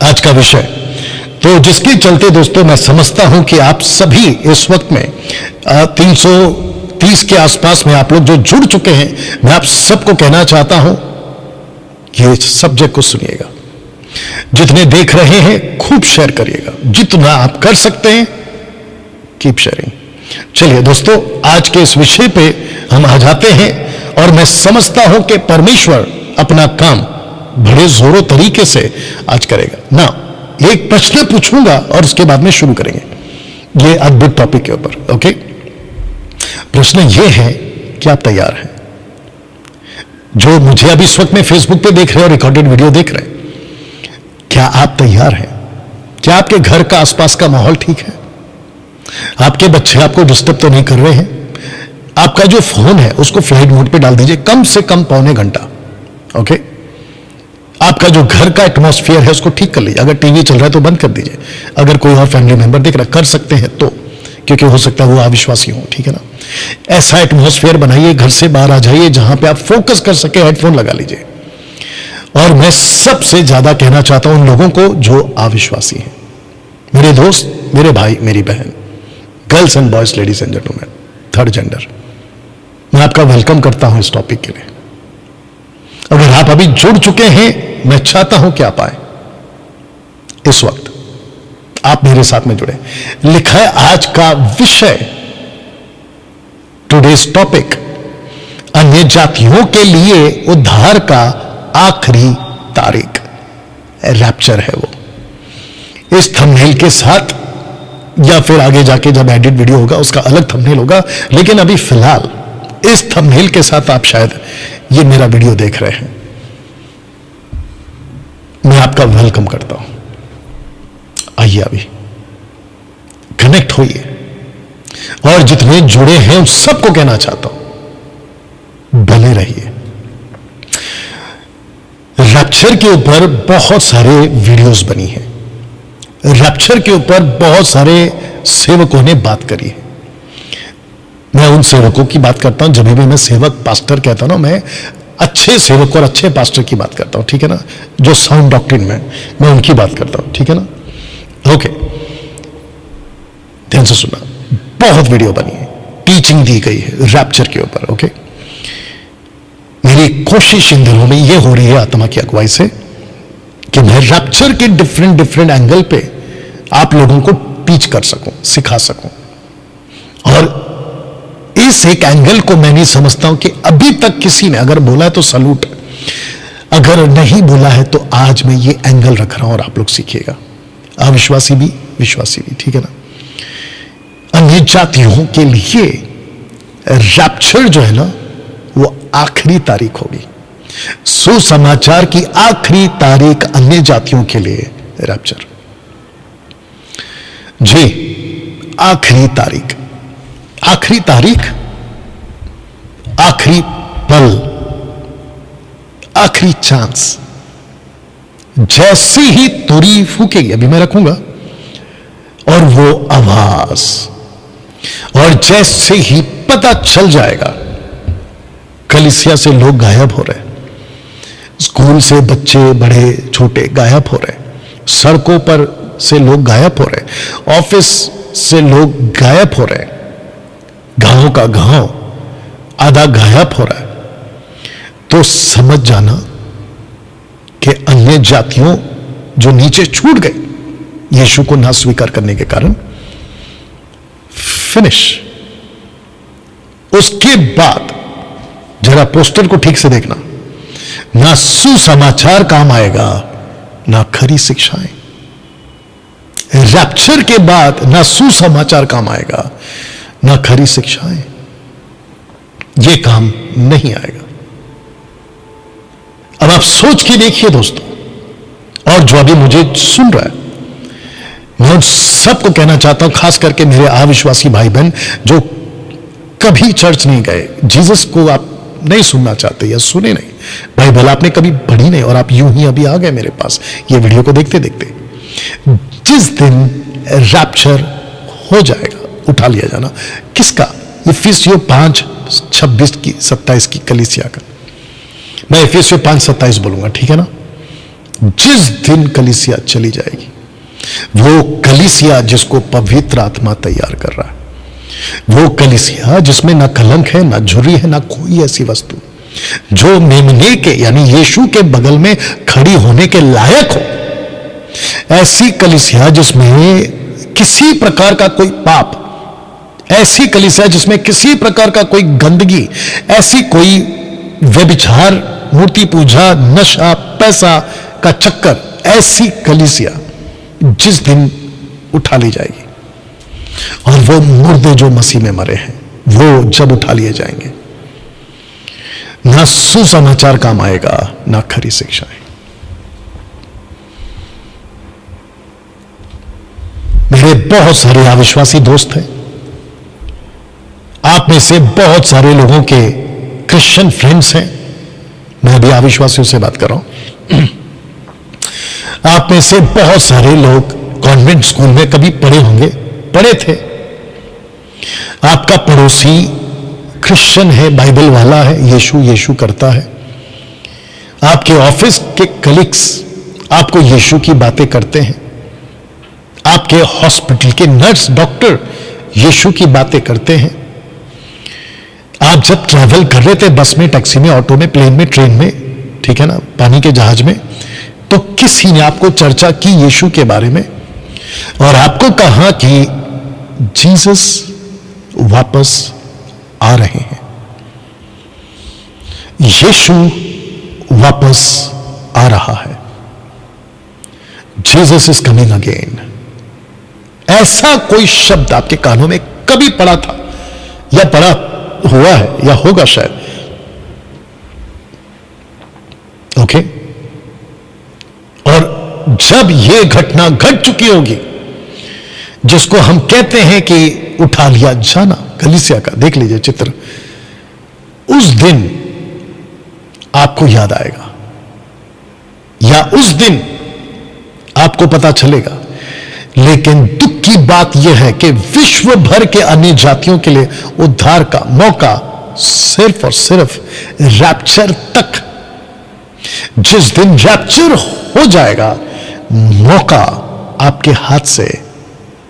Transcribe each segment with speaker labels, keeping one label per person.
Speaker 1: आज का विषय, तो जिसके चलते दोस्तों मैं समझता हूं कि आप सभी इस वक्त में 330 के आसपास में आप लोग जो जुड़ चुके हैं, मैं आप सबको कहना चाहता हूं कि इस सब्जेक्ट को सुनिएगा। जितने देख रहे हैं खूब शेयर करिएगा, जितना आप कर सकते हैं कीप शेयरिंग। चलिए दोस्तों, आज के इस विषय पे हम आ जाते हैं और मैं समझता हूं कि परमेश्वर अपना काम बड़े जोरों तरीके से आज करेगा ना। एक प्रश्न पूछूंगा और उसके बाद में शुरू करेंगे ये अद्भुत टॉपिक के ऊपर। ओके, प्रश्न ये है कि आप तैयार हैं? जो मुझे अभी इस वक्त में फेसबुक पे देख रहे हैं और रिकॉर्डेड वीडियो देख रहे हैं, क्या आप तैयार हैं? क्या आपके घर का आसपास का माहौल ठीक है? आपके बच्चे आपको डिस्टर्ब तो नहीं कर रहे हैं? आपका जो फोन है उसको फ्लाइट मोड पे डाल दीजिए, कम से कम पौने घंटा। ओके, आपका जो घर का एटमॉस्फेयर है उसको ठीक कर लीजिए। अगर टीवी चल रहा है तो बंद कर दीजिए। अगर कोई और फैमिली मेंबर देख रहा, कर सकते हैं तो, क्योंकि हो सकता है वो अविश्वासी हो, ठीक है ना। ऐसा एटमॉस्फेयर बनाइए, घर से बाहर आ जाइए जहां पे आप फोकस कर सके, हेडफोन लगा लीजिए। और मैं सबसे ज्यादा कहना चाहता हूं उन लोगों को जो अविश्वासी हैं, मेरे दोस्त, मेरे भाई, मेरी बहन, girls and boys, ladies and gentleman, third gender, मैं आपका वेलकम करता हूं इस टॉपिक के लिए। अगर आप अभी जुड़ चुके हैं, मैं चाहता हूं कि आप आए इस वक्त, आप मेरे साथ में जुड़े। लिखा है आज का विषय, टुडेज टॉपिक, अन्य जातियों के लिए उद्धार का आखिरी तारीख, रैप्चर है वो। इस थंबनेल के साथ या फिर आगे जाके जब एडिट वीडियो होगा उसका अलग थंबनेल होगा, लेकिन अभी फिलहाल इस थंबनेल के साथ आप शायद ये मेरा वीडियो देख रहे हैं। मैं आपका वेलकम करता हूं। आइए अभी कनेक्ट होइए, और जितने जुड़े हैं उन सबको कहना चाहता हूं बने रहिए। रैप्चर के ऊपर बहुत सारे वीडियोस बनी हैं, रैप्चर के ऊपर बहुत सारे सेवकों ने बात करी है। मैं उन सेवकों की बात करता हूं, जब भी मैं सेवक पास्टर कहता हूं ना, मैं अच्छे सेवक और अच्छे पास्टर की बात करता हूं, ठीक है ना, जो साउंड डॉक्ट्रिन में, मैं उनकी बात करता हूं, ठीक है ना। ओके, ध्यान से सुना, बहुत वीडियो बनी है, टीचिंग दी गई है रैप्चर के ऊपर। ओके, मेरी कोशिश इन दिनों में यह हो रही है आत्मा की अगुवाई से कि मैं रैप्चर के डिफरेंट एंगल पे आप लोगों को टीच कर सकूं, सिखा सकूं। और इस एक एंगल को मैं नहीं समझता हूं कि अभी तक किसी ने अगर बोला है तो सलूट, अगर नहीं बोला है तो आज मैं ये एंगल रख रहा हूं और आप लोग सीखिएगा, अविश्वासी भी विश्वासी भी, ठीक है ना। अन्य जातियों के लिए रैप्चर जो है ना वो आखिरी तारीख होगी, सुसमाचार की आखिरी तारीख अन्य जातियों के लिए रैप्चर। जी, आखिरी तारीख, आखिरी तारीख, आखिरी पल, आखिरी चांस। जैसे ही तुरी फूकेगी, अभी मैं रखूंगा, और वो आवाज, और जैसे ही पता चल जाएगा, कलीसिया से लोग गायब हो रहे, स्कूल से बच्चे बड़े छोटे गायब हो रहे, सड़कों पर से लोग गायब हो रहे, ऑफिस से लोग गायब हो रहे, गांव का गांव आधा गायब हो रहा है, तो समझ जाना कि अन्य जातियों जो नीचे छूट गए यीशु को ना स्वीकार करने के कारण, फिनिश। उसके बाद जरा पोस्टर को ठीक से देखना, ना सुसमाचार काम आएगा ना खरी शिक्षाएं। रैप्चर के बाद ना सुसमाचार काम आएगा ना खरी शिक्षाएं, ये काम नहीं आएगा। अब आप सोच के देखिए दोस्तों, और जो अभी मुझे सुन रहा है, मैं उन सबको कहना चाहता हूं, खास करके मेरे अविश्वासी भाई बहन जो कभी चर्च नहीं गए, जीसस को आप नहीं सुनना चाहते या सुने नहीं, बाइबल आपने कभी पढ़ी नहीं, और आप यूं ही अभी आ गए मेरे पास ये वीडियो को देखते देखते। जिस दिन रैप्चर हो जाएगा, उठा लिया जाना किसका? इफिसियों 5:26 की 27 की कलीसिया का। मैं इफिसियों 5:27 बोलूंगा, ठीक है ना। जिस दिन कलीसिया चली जाएगी, वो कलीसिया जिसको पवित्र आत्मा तैयार कर रहा है, वो कलीसिया जिसमें ना कलंक है, ना झुर्री है, ना कोई ऐसी वस्तु जो मेमने के यानी यीशु के बगल में खड़ी होने के लायक हो, ऐसी कलीसिया जिसमें किसी प्रकार का कोई पाप, ऐसी कलीसिया जिसमें किसी प्रकार का कोई गंदगी, ऐसी कोई व्यभिचार, मूर्ति पूजा, नशा, पैसा का चक्कर, ऐसी कलीसिया जिस दिन उठा ली जाएगी और वो मुर्दे जो मसीह में मरे हैं वो जब उठा लिए जाएंगे, ना सुसमाचार काम आएगा, ना खरी शिक्षाएं। मेरे बहुत सारे अविश्वासी दोस्त हैं, आप में से बहुत सारे लोगों के क्रिश्चियन फ्रेंड्स हैं, मैं भी अविश्वासियों से बात कर रहा हूं। आप में से बहुत सारे लोग कॉन्वेंट स्कूल में कभी पढ़े होंगे, पढ़े थे। आपका पड़ोसी क्रिश्चियन है, बाइबल वाला है, यीशु यीशु करता है। आपके ऑफिस के कलीग्स आपको यीशु की बातें करते हैं। आपके हॉस्पिटल के नर्स डॉक्टर यीशु की बातें करते हैं। आप जब ट्रैवल कर रहे थे बस में, टैक्सी में, ऑटो में, प्लेन में, ट्रेन में, ठीक है ना, पानी के जहाज में, तो किसी ने आपको चर्चा की यीशु के बारे में और आपको कहा कि जीसस वापस आ रहे हैं, यीशु वापस आ रहा है, जीसस इज कमिंग अगेन। ऐसा कोई शब्द आपके कानों में कभी पड़ा था या पड़ा हुआ है या होगा शायद, ओके? और जब यह घटना घट चुकी होगी जिसको हम कहते हैं कि उठा लिया जाना कलीसिया का, देख लीजिए चित्र, उस दिन आपको याद आएगा या उस दिन आपको पता चलेगा। लेकिन दुख की बात यह है कि विश्व भर के अन्य जातियों के लिए उद्धार का मौका सिर्फ और सिर्फ रैप्चर तक, जिस दिन रैप्चर हो जाएगा मौका आपके हाथ से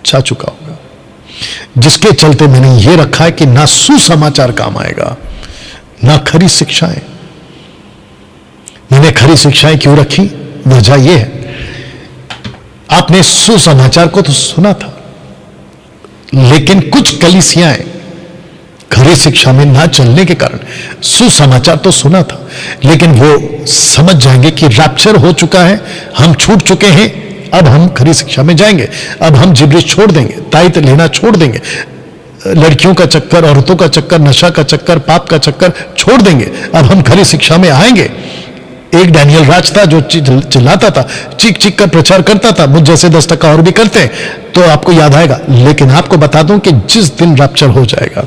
Speaker 1: जा चुका होगा, जिसके चलते मैंने यह रखा है कि ना सुसमाचार काम आएगा, ना खरी शिक्षाएं। मैंने खरी शिक्षाएं क्यों रखी? वजह यह है, आपने सुसमाचार को तो सुना था, लेकिन कुछ कलीसियाएं खरी शिक्षा में ना चलने के कारण सुसमाचार तो सुना था, लेकिन वो समझ जाएंगे कि रैप्चर हो चुका है, हम छूट चुके हैं, अब हम खरी शिक्षा में जाएंगे, अब हम जिब्रिश छोड़ देंगे, तायत लेना छोड़ देंगे, लड़कियों का चक्कर, औरतों का चक्कर, नशा का चक्कर, पाप का चक्कर छोड़ देंगे, अब हम खरी शिक्षा में आएंगे। एक डैनियल राज था जो चिल्लाता था, चीख चीख कर प्रचार करता था, मुझ जैसे 10% और भी करते हैं तो आपको याद आएगा। लेकिन आपको बता दूं कि जिस दिन रैप्चर हो जाएगा,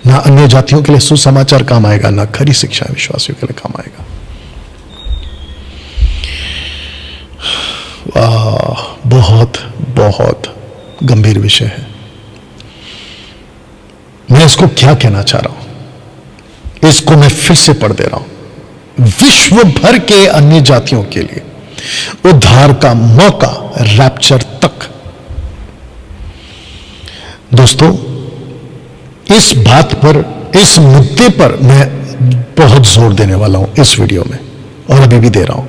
Speaker 1: ना अन्य जातियों के लिए सुसमाचार काम आएगा, ना खरी शिक्षा विश्वासियों के लिए काम आएगा। वाह, बहुत बहुत गंभीर विषय है। मैं इसको क्या कहना चाह रहा हूं, इसको मैं फिर से पढ़ दे रहा हूं। विश्व भर के अन्य जातियों के लिए उद्धार का मौका रैप्चर तक। दोस्तों, इस बात पर, इस मुद्दे पर मैं बहुत जोर देने वाला हूं इस वीडियो में, और अभी भी दे रहा हूं।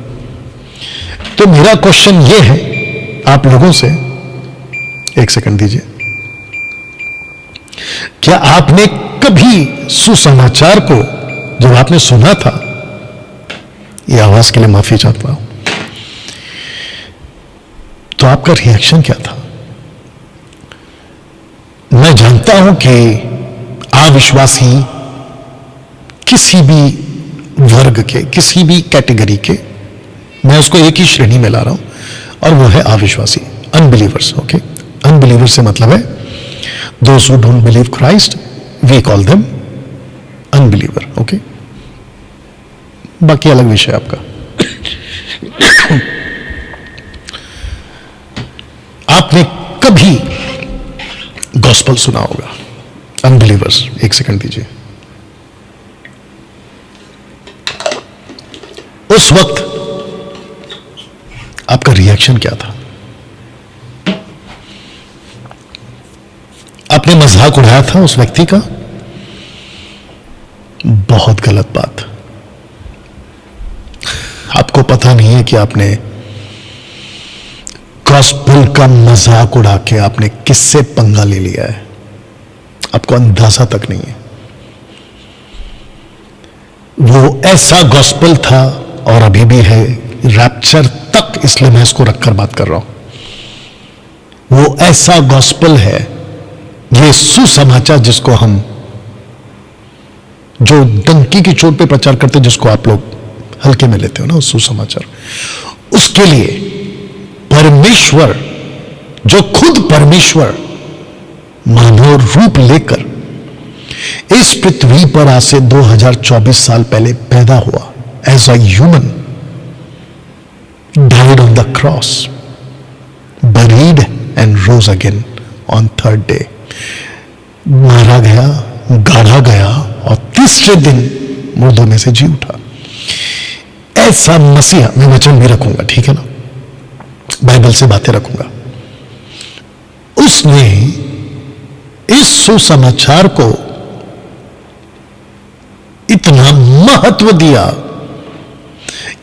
Speaker 1: तो मेरा क्वेश्चन यह है आप लोगों से, एक सेकंड दीजिए, क्या आपने कभी सुसमाचार को जब आपने सुना था, यह आवाज के लिए माफी चाहता हूं, तो आपका रिएक्शन क्या था? मैं जानता हूं कि अविश्वासी किसी भी वर्ग के, किसी भी कैटेगरी के, मैं उसको एक ही श्रेणी में ला रहा हूं और वो है अविश्वासी, अनबिलीवर्स। ओके, अनबिलीवर से मतलब है those who don't believe Christ, we call them unbeliever. Okay, बाकी अलग विषय आपका। आपने कभी गॉस्पल सुना होगा, अनबिलीवर्स, एक सेकंड दीजिए। उस वक्त आपका रिएक्शन क्या था? आपने मजाक उड़ाया था उस व्यक्ति का? बहुत गलत बात। आपको पता नहीं है कि आपने गॉस्पेल का मजाक उड़ा के आपने किससे पंगा ले लिया है। आपको अंदाजा तक नहीं है। वो ऐसा गॉस्पेल था और अभी भी है, रैप्चर तक, इसलिए मैं इसको रखकर बात कर रहा हूं। वो ऐसा गॉस्पेल है, ये सुसमाचार जिसको हम, जो डंकी की चोट पे प्रचार करते, जिसको आप लोग हल्के में लेते हो ना, सुसमाचार, उसके लिए परमेश्वर, जो खुद परमेश्वर मानव रूप लेकर इस पृथ्वी पर आज से 2024 साल पहले पैदा हुआ, as a human, died on the cross, buried and rose again on third day, मारा गया, गाड़ा गया और तीसरे दिन मुर्दों में से जी उठा। ऐसा मसीहा, मैं वचन भी रखूंगा, ठीक है ना, बाइबल से बातें रखूंगा, उसने इस सुसमाचार को इतना महत्व दिया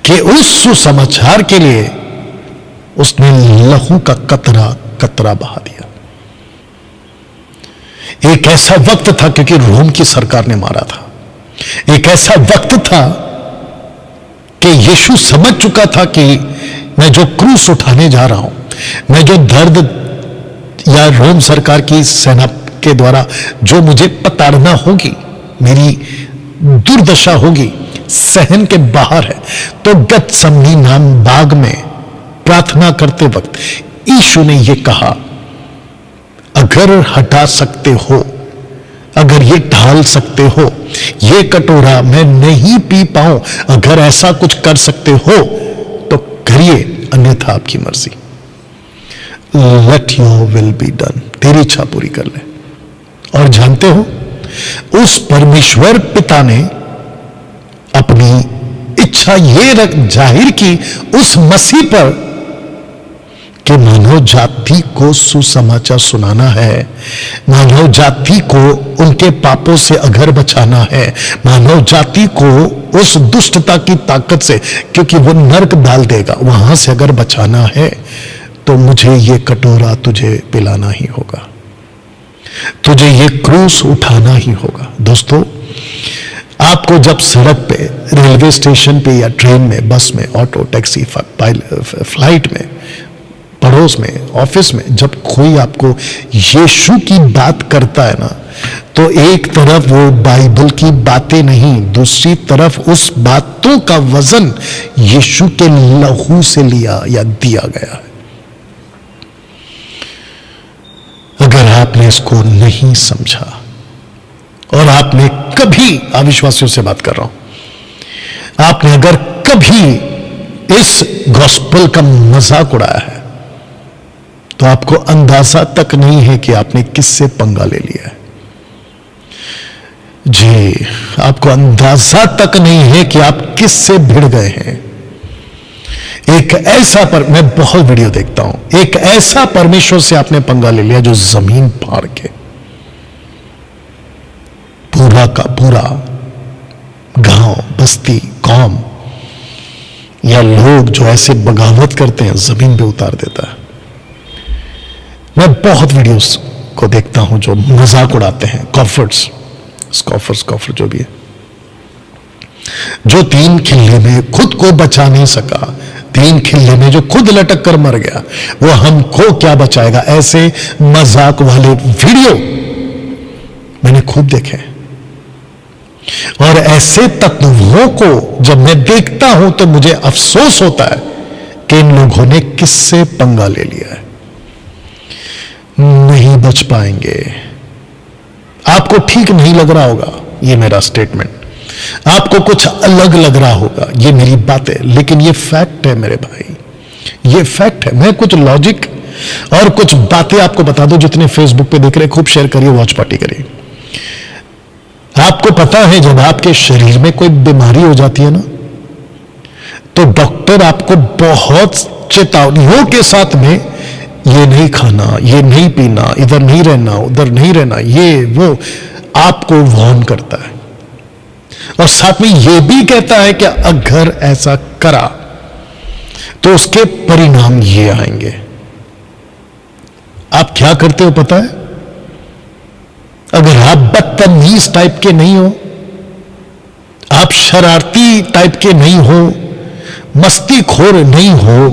Speaker 1: कि उस सुसमाचार के लिए उसने लहू का कतरा कतरा बहा दिया। एक ऐसा वक्त था, क्योंकि रोम की सरकार ने मारा था, एक ऐसा वक्त था कि यीशु समझ चुका था कि मैं जो क्रूस उठाने जा रहा हूं, मैं जो दर्द या रोम सरकार की सेना के द्वारा जो मुझे पताड़ना होगी, मेरी दुर्दशा होगी, सहन के बाहर है। तो गतसमनी नाम बाग में प्रार्थना करते वक्त यीशु ने यह कहा, अगर हटा सकते हो, अगर ये ढाल सकते हो, ये कटोरा मैं नहीं पी पाऊं, अगर ऐसा कुछ कर सकते हो तो करिए, अन्यथा आपकी मर्जी। Let your will be done, तेरी इच्छा पूरी कर ले। और जानते हो, उस परमेश्वर पिता ने अपनी इच्छा ये जाहिर की उस मसीह पर कि मानव जाति को सुसमाचार सुनाना है, मानव जाति को उनके पापों से अगर बचाना है, मानव जाति को उस दुष्टता की ताकत से, क्योंकि वो नरक डाल देगा, वहां से अगर बचाना है तो मुझे ये कटोरा तुझे पिलाना ही होगा, तुझे ये क्रूस उठाना ही होगा। दोस्तों, आपको जब सड़क पे, रेलवे स्टेशन पे या ट्रेन में, बस में, ऑटो, टैक्सी, फ्लाइट में, पड़ोस में, ऑफिस में, जब कोई आपको यीशु की बात करता है ना, तो एक तरफ वो बाइबल की बातें नहीं, दूसरी तरफ उस बातों का वजन यीशु के लहू से लिया या दिया गया है। अगर आपने इसको नहीं समझा, और आपने कभी, अविश्वासियों से बात कर रहा हूं, आपने अगर कभी इस गॉस्पेल का मजाक उड़ाया है, तो आपको अंदाजा तक नहीं है कि आपने किससे पंगा ले लिया है। जी, आपको अंदाजा तक नहीं है कि आप किससे भिड़ गए हैं। एक ऐसा मैं बहुत वीडियो देखता हूं, एक ऐसा परमेश्वर से आपने पंगा ले लिया जो जमीन फाड़ के पूरा का पूरा गांव, बस्ती, कौम या लोग जो ऐसे बगावत करते हैं, जमीन पे उतार देता है। मैं बहुत वीडियोस को देखता हूं जो मजाक उड़ाते हैं, कॉफर जो भी है, जो 3 खिल्ली में खुद को बचा नहीं सका, 3 खिल्ली में जो खुद लटक कर मर गया, वो हमको क्या बचाएगा। ऐसे मजाक वाले वीडियो मैंने खूब देखे, और ऐसे तत्वों को जब मैं देखता हूं तो मुझे अफसोस होता है कि इन लोगों ने किससे पंगा ले लिया है। नहीं बच पाएंगे। आपको ठीक नहीं लग रहा होगा ये मेरा स्टेटमेंट, आपको कुछ अलग लग रहा होगा ये मेरी बातें, लेकिन ये फैक्ट है मेरे भाई, ये फैक्ट है। मैं कुछ लॉजिक और कुछ बातें आपको बता दूं, जितने फेसबुक पे देख रहे खूब शेयर करिए, वॉच पार्टी करिए। आपको पता है जब आपके शरीर में कोई बीमारी हो जाती है ना, तो डॉक्टर आपको बहुत चेतावनियों के साथ में ये नहीं खाना, ये नहीं पीना, इधर नहीं रहना, उधर नहीं रहना, ये वो आपको वार्न करता है। और साथ में ये भी कहता है कि अगर ऐसा करा तो उसके परिणाम ये आएंगे। आप क्या करते हो पता है? अगर आप बदतमीज टाइप के नहीं हो, आप शरारती टाइप के नहीं हो, मस्तीखोर नहीं हो,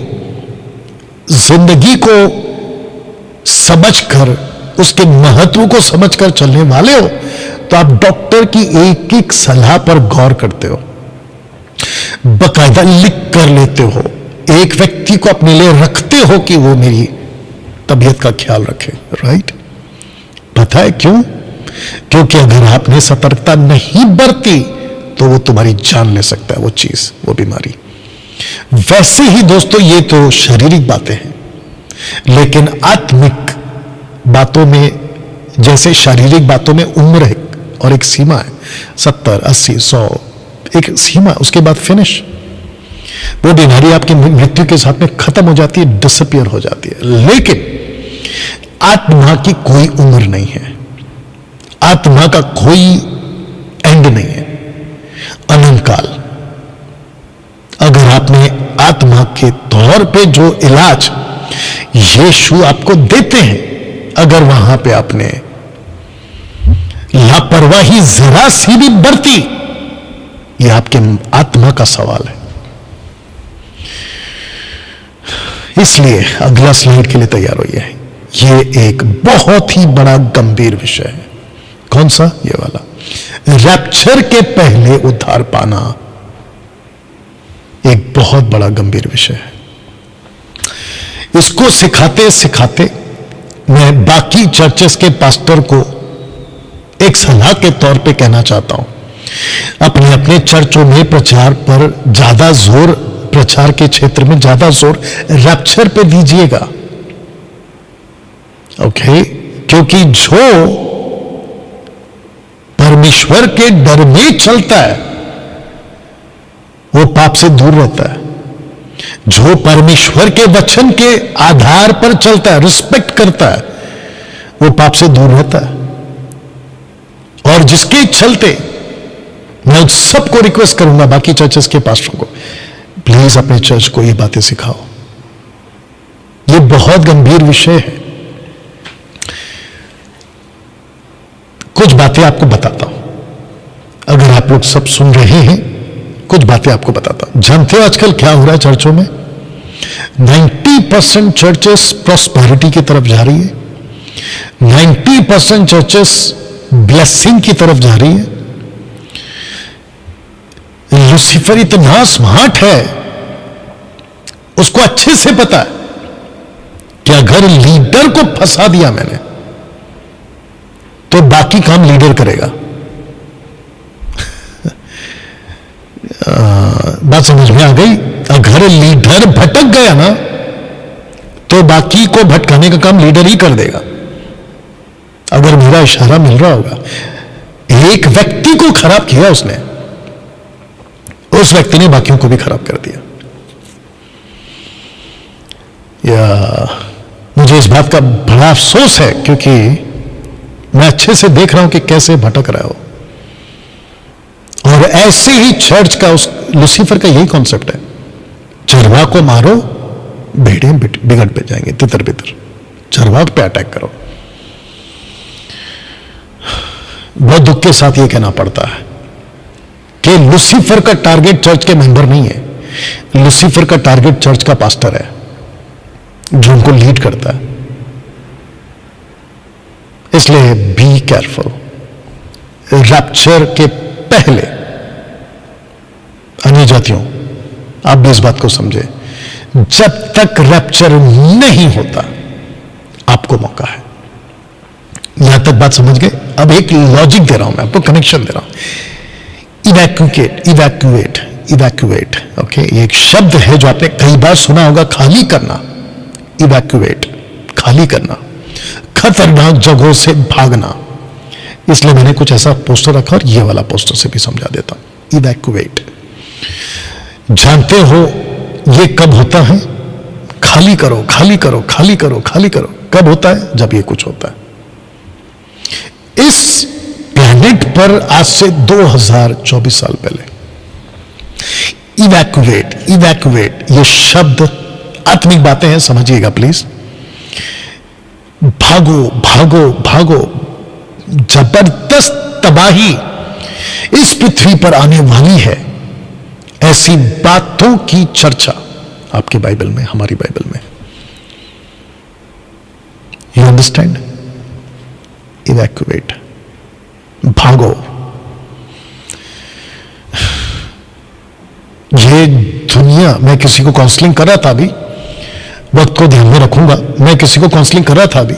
Speaker 1: जिंदगी को समझकर, उसके महत्व को समझकर चलने वाले हो, तो आप डॉक्टर की एक एक सलाह पर गौर करते हो, बकायदा लिख कर लेते हो, एक व्यक्ति को अपने लिए रखते हो कि वो मेरी तबीयत का ख्याल रखे। राइट? पता है क्यों? क्योंकि अगर आपने सतर्कता नहीं बरती तो वो तुम्हारी जान ले सकता है, वो चीज, वो बीमारी। वैसे ही दोस्तों, ये तो शारीरिक बातें हैं, लेकिन आत्मिक बातों में, जैसे शारीरिक बातों में उम्र है और एक सीमा है, 70, 80, 100, एक सीमा, उसके बाद फिनिश। वो बीमारी आपकी मृत्यु के साथ में खत्म हो जाती है, डिसअपियर हो जाती है। लेकिन आत्मा की कोई उम्र नहीं है, आत्मा का कोई एंड नहीं है, अनंत काल। अगर आपने आत्मा के तौर पे जो इलाज यीशु आपको देते हैं, अगर वहां पे आपने लापरवाही जरा सी भी बरती, ये आपके आत्मा का सवाल है। इसलिए अगला स्लाइड के लिए तैयार होइए। ये एक बहुत ही बड़ा गंभीर विषय है। कौन सा? ये वाला, रैप्चर के पहले उद्धार पाना एक बहुत बड़ा गंभीर विषय है। इसको सिखाते सिखाते मैं बाकी चर्चेस के पास्टर को एक सलाह के तौर पे कहना चाहता हूं, अपने अपने चर्चों में प्रचार पर ज्यादा जोर, प्रचार के क्षेत्र में ज्यादा जोर रैप्चर पे दीजिएगा। ओके? क्योंकि जो परमेश्वर के डर में चलता है वो पाप से दूर रहता है। जो परमेश्वर के वचन के आधार पर चलता है, रिस्पेक्ट करता है, वो पाप से दूर रहता है। और जिसके चलते मैं उन सबको रिक्वेस्ट करूंगा, बाकी चर्चेस के पास्टरों को, प्लीज अपने चर्च को ये बातें सिखाओ। ये बहुत गंभीर विषय है। कुछ बातें आपको बताता हूं, अगर आप लोग सब सुन रहे हैं, कुछ बातें आपको बताता हूं। जानते हो आजकल क्या हो रहा है चर्चों में? 90% चर्चेस प्रॉस्पेरिटी की तरफ जा रही है, 90% चर्चेस ब्लेसिंग की तरफ जा रही है। लूसीफर इतना स्मार्ट है, उसको अच्छे से पता है कि अगर लीडर को फंसा दिया मैंने तो बाकी काम लीडर करेगा। बात समझ में आ गई? अगर लीडर भटक गया ना तो बाकी को भटकाने का काम लीडर ही कर देगा। अगर मेरा इशारा मिल रहा होगा, एक व्यक्ति को खराब किया उसने, उस व्यक्ति ने बाकियों को भी खराब कर दिया। या मुझे इस बात का बड़ा अफसोस है, क्योंकि मैं अच्छे से देख रहा हूं कि कैसे भटक रहा हो। और ऐसे ही चर्च का, उस लूसीफर का यही कॉन्सेप्ट है, चरवाह को मारो, भेड़ें बिगड़ पे जाएंगे, तितर बितर। चरवाह पे अटैक करो। बहुत दुख के साथ ये कहना पड़ता है कि लूसीफर का टारगेट चर्च के मेंबर नहीं है, लूसीफर का टारगेट चर्च का पास्टर है जो उनको लीड करता है। इसलिए बी केयरफुल। रैप्चर के पहले अन्य जातियों, आप भी इस बात को समझे, जब तक रैप्चर नहीं होता आपको मौका है। यहां तक बात समझ गए? अब एक लॉजिक दे रहा हूं मैं आपको, कनेक्शन दे रहा हूं। Evacuate, evacuate, evacuate. ओके, ये एक शब्द है जो आपने कई बार सुना होगा, खाली करना। इवैक्यूएट, खाली करना, खतरनाक जगहों से भागना। इसलिए मैंने कुछ ऐसा पोस्टर रखा, और ये वाला पोस्टर से भी समझा देता हूं। इवैक्यूएट, जानते हो ये कब होता है? खाली करो, खाली करो, खाली करो, खाली करो। कब होता है? जब ये कुछ होता है। इस प्लैनेट पर आज से 2024 साल पहले इवैक्यूएट, इवैक्यूएट ये शब्द आत्मिक बातें हैं, समझिएगा प्लीज। भागो, भागो, भागो। जबरदस्त तबाही इस पृथ्वी पर आने वाली है। ऐसी बातों की चर्चा आपके बाइबल में, हमारी बाइबल में। You understand? इवैक्यूएट, भागो। ये दुनिया, मैं किसी को काउंसलिंग कर रहा था अभी, वक्त को ध्यान में रखूंगा, मैं किसी को काउंसलिंग कर रहा था अभी,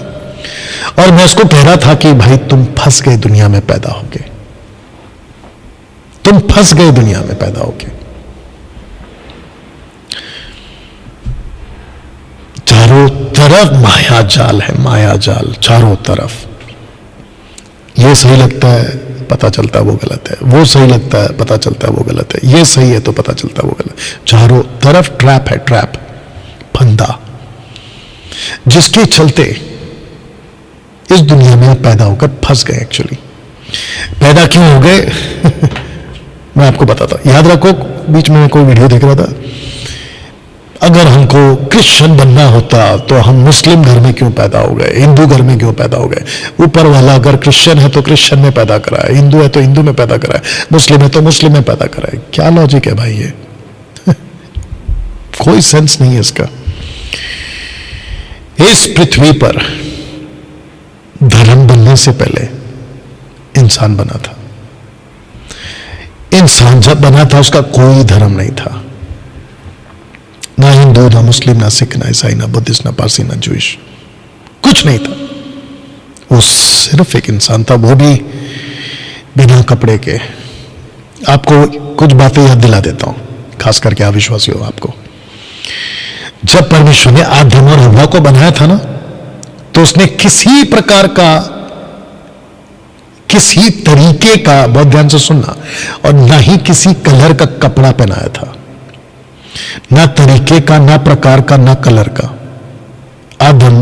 Speaker 1: और मैं उसको कह रहा था कि भाई तुम फंस गए दुनिया में पैदा होके, तुम फंस गए दुनिया में पैदा होके। चारों तरफ माया जाल है, माया जाल चारों तरफ। ये सही लगता है, पता चलता है वो गलत है, वो सही लगता है, पता चलता है वो गलत है, ये सही है तो पता चलता है वो गलत। चारों तरफ ट्रैप है, ट्रैप, फंदा, जिसके चलते इस दुनिया में आप पैदा होकर फंस गए। एक्चुअली पैदा क्यों हो गए मैं आपको बताता हूं। याद रखो, बीच में मैं कोई वीडियो देख रहा था, अगर हमको क्रिश्चियन बनना होता तो हम मुस्लिम घर में क्यों पैदा हो गए, हिंदू घर में क्यों पैदा हो गए? ऊपर वाला अगर क्रिश्चियन है तो क्रिश्चियन में पैदा करा है, हिंदू है तो हिंदू में पैदा करा है, मुस्लिम है तो मुस्लिम में पैदा करा है। क्या लॉजिक है भाई ये कोई सेंस नहीं है इसका। इस पृथ्वी पर धर्म बनने से पहले इंसान बना था। इंसान जब बना था उसका कोई धर्म नहीं था, ना हिंदू, ना मुस्लिम, ना सिख, ना ईसाई, ना बुद्धिस्ट, ना पारसी, ना जूइश, कुछ नहीं था। वो सिर्फ एक इंसान था, वो भी बिना कपड़े के। आपको कुछ बातें याद दिला देता हूं, खास करके अविश्वासी हो आपको। जब परमेश्वर ने आदम और हव्वा को बनाया था ना, तो उसने किसी प्रकार का, किसी तरीके का, बहुत ध्यान से सुनना, और ना ही किसी कलर का कपड़ा पहनाया था, ना तरीके का, ना प्रकार का, ना कलर का। आदम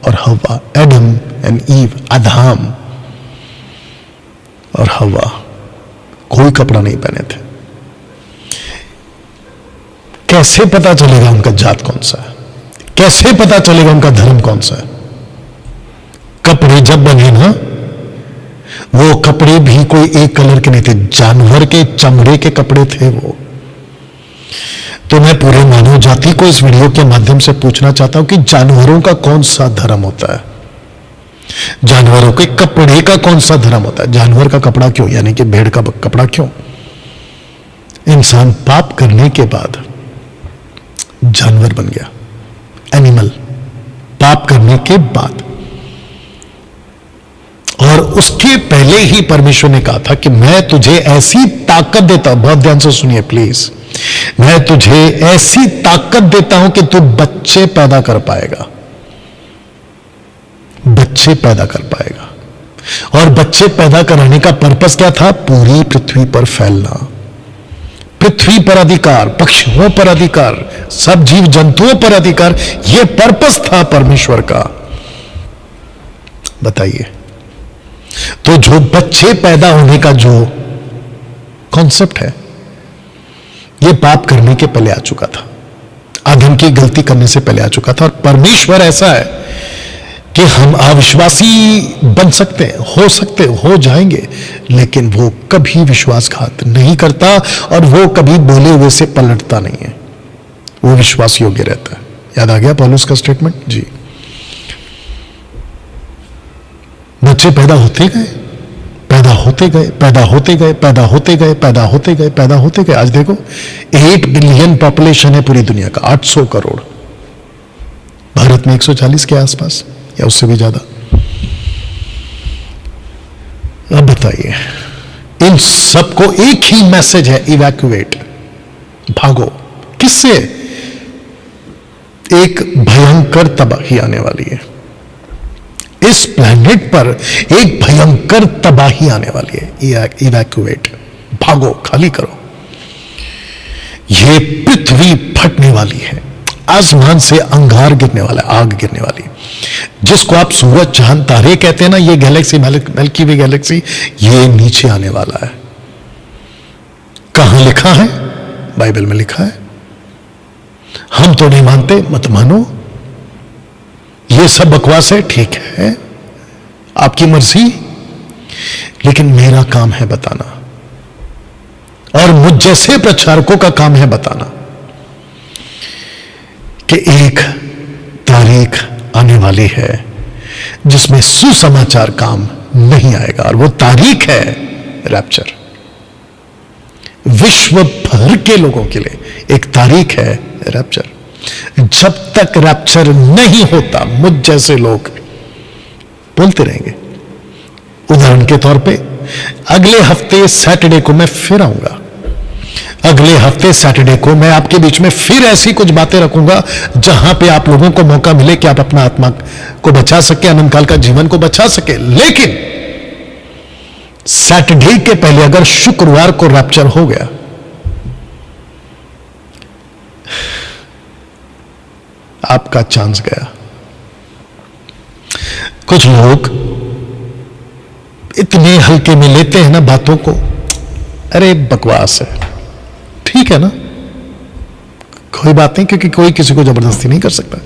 Speaker 1: और हव्वा, एडम एंड ईव, आदाम और हव्वा कोई कपड़ा नहीं पहने थे। कैसे पता चलेगा उनका जात कौन सा है? कैसे पता चलेगा उनका धर्म कौन सा है? कपड़े जब बने ना, वो कपड़े भी कोई एक कलर के नहीं थे, जानवर के चमड़े के कपड़े थे वो। तो मैं पूरे मानव जाति को इस वीडियो के माध्यम से पूछना चाहता हूं कि जानवरों का कौन सा धर्म होता है? जानवरों के कपड़े का कौन सा धर्म होता है? जानवर का कपड़ा क्यों, यानी कि भेड़ का कपड़ा क्यों? इंसान पाप करने के बाद जानवर बन गया, एनिमल, पाप करने के बाद। और उसके पहले ही परमेश्वर ने कहा था कि मैं तुझे ऐसी ताकत देता हूं, बहुत ध्यान से सुनिए प्लीज, मैं तुझे ऐसी ताकत देता हूं कि तू बच्चे पैदा कर पाएगा, बच्चे पैदा कर पाएगा। और बच्चे पैदा कराने का पर्पस क्या था? पूरी पृथ्वी पर फैलना, पृथ्वी पर अधिकार, पक्षियों पर अधिकार, सब जीव जंतुओं पर अधिकार। यह पर्पस था परमेश्वर का। बताइए, तो जो बच्चे पैदा होने का जो कॉन्सेप्ट है, यह पाप करने के पहले आ चुका था, आदम की गलती करने से पहले आ चुका था। और परमेश्वर ऐसा है कि हम अविश्वासी बन सकते हैं, हो सकते, हो जाएंगे, लेकिन वो कभी विश्वासघात नहीं करता और वो कभी बोले हुए से पलटता नहीं है, वो विश्वास योग्य रहता है। याद आ गया पौलुस का स्टेटमेंट? जी, बच्चे पैदा होते गए, पैदा होते गए, पैदा होते गए, पैदा होते गए, पैदा होते गए, पैदा होते गए। आज देखो 8 बिलियन पॉपुलेशन है पूरी दुनिया का, 800 करोड़, भारत में 140 के आसपास या उससे भी ज्यादा। अब बताइए, इन सबको एक ही मैसेज है, इवैक्यूएट, भागो। किससे? एक भयंकर तबाही आने वाली है इस प्लैनेट पर, एक भयंकर तबाही आने वाली है। इवैक्यूएट, भागो, खाली करो। यह पृथ्वी फटने वाली है, आसमान से अंगार गिरने वाला, आग गिरने वाली, जिसको आप सूरज चांद तारे कहते हैं ना, ये गैलेक्सी मिल्की वे गैलेक्सी, ये नीचे आने वाला है। कहां लिखा है? बाइबल में लिखा है। हम तो नहीं मानते, मत मानो, ये सब बकवास है, ठीक है, आपकी मर्जी, लेकिन मेरा काम है बताना, और मुझ जैसे प्रचारकों का काम है बताना कि एक तारीख आने वाली है जिसमें सुसमाचार काम नहीं आएगा, और वो तारीख है रैप्चर। विश्व भर के लोगों के लिए एक तारीख है रैप्चर। जब तक रैप्चर नहीं होता, मुझ जैसे लोग बोलते रहेंगे। उदाहरण के तौर पे अगले हफ्ते सैटरडे को मैं फिर आऊंगा, अगले हफ्ते सैटरडे को मैं आपके बीच में फिर ऐसी कुछ बातें रखूंगा जहां पे आप लोगों को मौका मिले कि आप अपना आत्मा को बचा सके, अनंत काल का जीवन को बचा सके। लेकिन सैटरडे के पहले अगर शुक्रवार को रैप्चर हो गया, आपका चांस गया। कुछ लोग इतने हल्के में लेते हैं ना बातों को, अरे बकवास है, ठीक है ना, कोई बात नहीं, क्योंकि कोई किसी को जबरदस्ती नहीं कर सकता।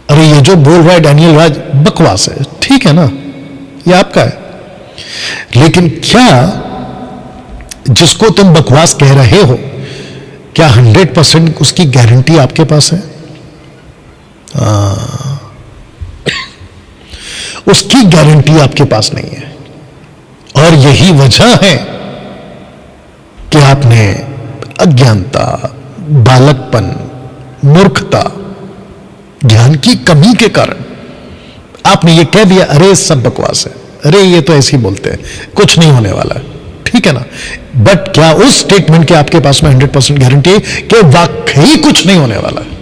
Speaker 1: अरे ये जो बोल रहा है डैनियल राज, बकवास है, ठीक है ना, ये आपका है। लेकिन क्या जिसको तुम बकवास कह रहे हो, क्या 100% उसकी गारंटी आपके पास है? उसकी गारंटी आपके पास नहीं है, और यही वजह है कि आपने अज्ञानता, बालकपन, मूर्खता, ज्ञान की कमी के कारण आपने ये कह दिया, अरे सब बकवास है, अरे ये तो ऐसे ही बोलते हैं, कुछ नहीं होने वाला है, ठीक है ना। बट क्या उस स्टेटमेंट के आपके पास में 100% गारंटी है कि वाकई कुछ नहीं होने वाला है?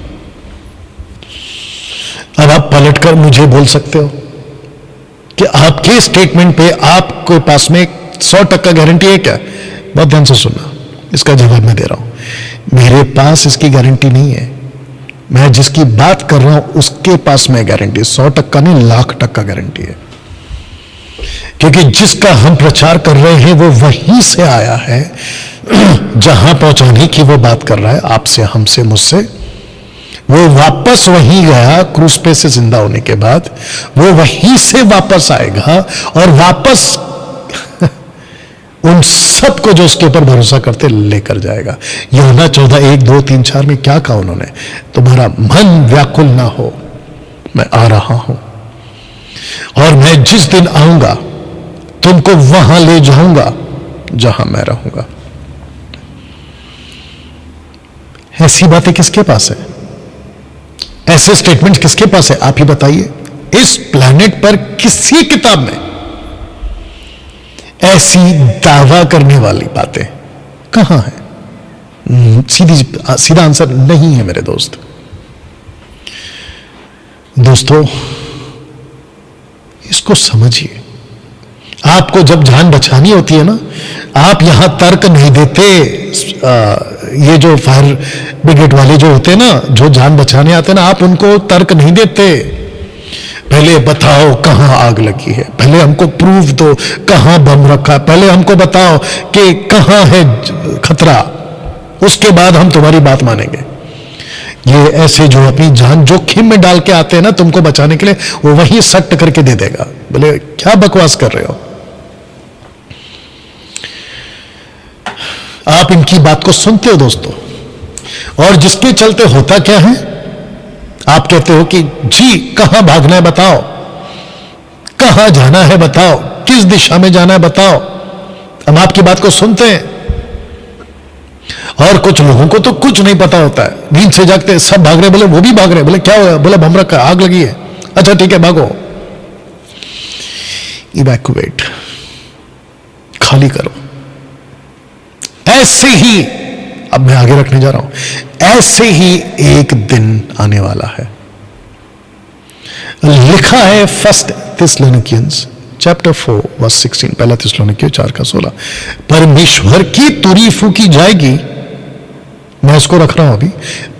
Speaker 1: अब आप पलटकर मुझे बोल सकते हो कि आपके स्टेटमेंट पे आपके पास में 100% गारंटी है क्या? बहुत ध्यान से सुनना, इसका जवाब मैं दे रहा हूं। मेरे पास इसकी गारंटी नहीं है। मैं जिसकी बात कर रहा हूं उसके पास में गारंटी 100% नहीं, 1,00,000% गारंटी है। क्योंकि जिसका हम प्रचार कर रहे हैं वो वहीं से आया है जहां पहुंचाने की वो बात कर रहा है, आपसे, हमसे, मुझसे। वो वापस वहीं गया, क्रूस पे से जिंदा होने के बाद वो वहीं से वापस आएगा, और वापस उन सबको जो उसके ऊपर भरोसा करते लेकर जाएगा। यूहन्ना 14:1-2-3-4 में क्या कहा उन्होंने? तुम्हारा मन व्याकुल ना हो, मैं आ रहा हूं, और मैं जिस दिन आऊंगा तुमको वहां ले जाऊंगा जहां मैं रहूंगा। ऐसी बातें किसके पास है? ऐसे स्टेटमेंट किसके पास है? आप ही बताइए। इस प्लैनेट पर किसी किताब में ऐसी दावा करने वाली बातें कहां है? सीधा आंसर नहीं है मेरे दोस्त। दोस्तों, इसको समझिए। आपको जब जान बचानी होती है ना, आप यहां तर्क नहीं देते। ये जो फायर ब्रिगेड वाले जो होते हैं ना, जो जान बचाने आते हैं ना, आप उनको तर्क नहीं देते। पहले बताओ कहां आग लगी है, पहले हमको प्रूफ दो कहां बम रखा है, पहले हमको बताओ कि कहां है खतरा, उसके बाद हम तुम्हारी बात मानेंगे। ये ऐसे जो अपनी जान जोखिम में डाल के आते हैं ना तुमको बचाने के लिए, वो वही सट्ट करके दे देगा। बोले क्या बकवास कर रहे हो आप? इनकी बात को सुनते हो दोस्तों, और जिसके चलते होता क्या है, आप कहते हो कि जी कहां भागना है बताओ, कहां जाना है बताओ, किस दिशा में जाना है बताओ। हम आपकी बात को सुनते हैं, और कुछ लोगों को तो कुछ नहीं पता होता है, नींद से जागते सब भाग रहे, बोले वो भी भाग रहे, बोले क्या हुआ, बोले बम रखा, आग लगी है, अच्छा ठीक है भागो, इवैक्यूएट, खाली करो। ऐसे ही, अब मैं आगे रखने जा रहा हूं, ऐसे ही एक दिन आने वाला है। लिखा है 1 थिस्सलुनीकियंस चैप्टर 4:16, पहला थिस्सलुनीकियों 4:16, परमेश्वर की तुरी फूकी जाएगी, मैं इसको रख रहा हूं अभी।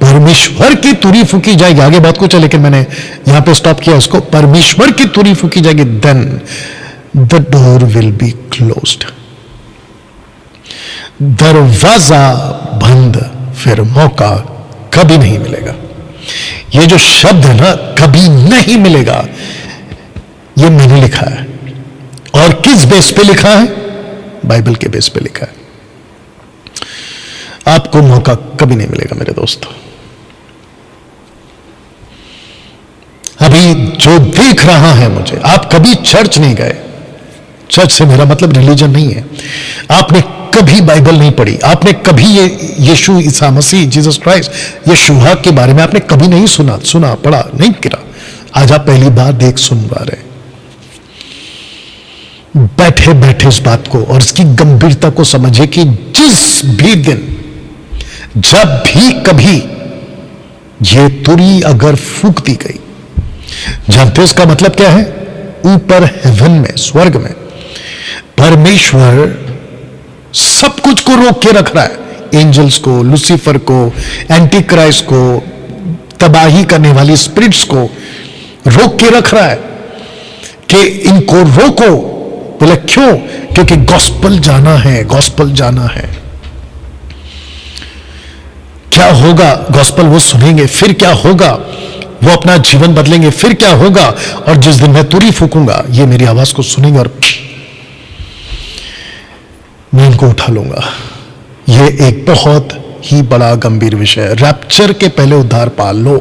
Speaker 1: परमेश्वर की तुरी फूकी जाएगी, आगे बात कुछ है लेकिन मैंने यहां पे स्टॉप किया इसको। परमेश्वर की तुरी फूकी जाएगी, then the door will be closed. दरवाजा बंद, फिर मौका कभी नहीं मिलेगा। ये जो शब्द है ना, कभी नहीं मिलेगा, ये मैंने लिखा है। और किस बेस पे लिखा है? बाइबल के बेस पे लिखा है। आपको मौका कभी नहीं मिलेगा मेरे दोस्तों। अभी जो देख रहा है मुझे, आप कभी चर्च नहीं गए, चर्च से मेरा मतलब रिलीजन नहीं है। आपने कभी बाइबल नहीं पढ़ी, आपने कभी ये यीशु ईसा मसीह जीसस क्राइस्ट यशुआ के बारे में आपने कभी नहीं सुना पढ़ा नहीं किया। आज आप पहली बार देख सुन पा रहे। बैठे बैठे इस बात को और इसकी गंभीरता को समझिए कि जिस भी दिन, जब भी कभी ये तुरी अगर फूक दी गई, जानते हो इसका मतलब क्या है? ऊपर हेवन में, स्वर्ग में परमेश्वर सब कुछ को रोक के रख रहा है। एंजल्स को, लूसीफर को, एंटी क्राइस्ट को, तबाही करने वाली स्पिरिट्स को रोक के रख रहा है कि इनको रोको। बोले क्यों? क्योंकि गॉस्पल जाना है, गॉस्पल जाना है। क्या होगा? गॉस्पल वो सुनेंगे, फिर क्या होगा? वो अपना जीवन बदलेंगे, फिर क्या होगा? और जिस दिन मैं तुरी फूकूंगा, ये मेरी आवाज को सुनेंगे और मैं इनको उठा लूंगा। ये एक बहुत ही बड़ा गंभीर विषय है। रैप्चर के पहले उद्धार पा लो,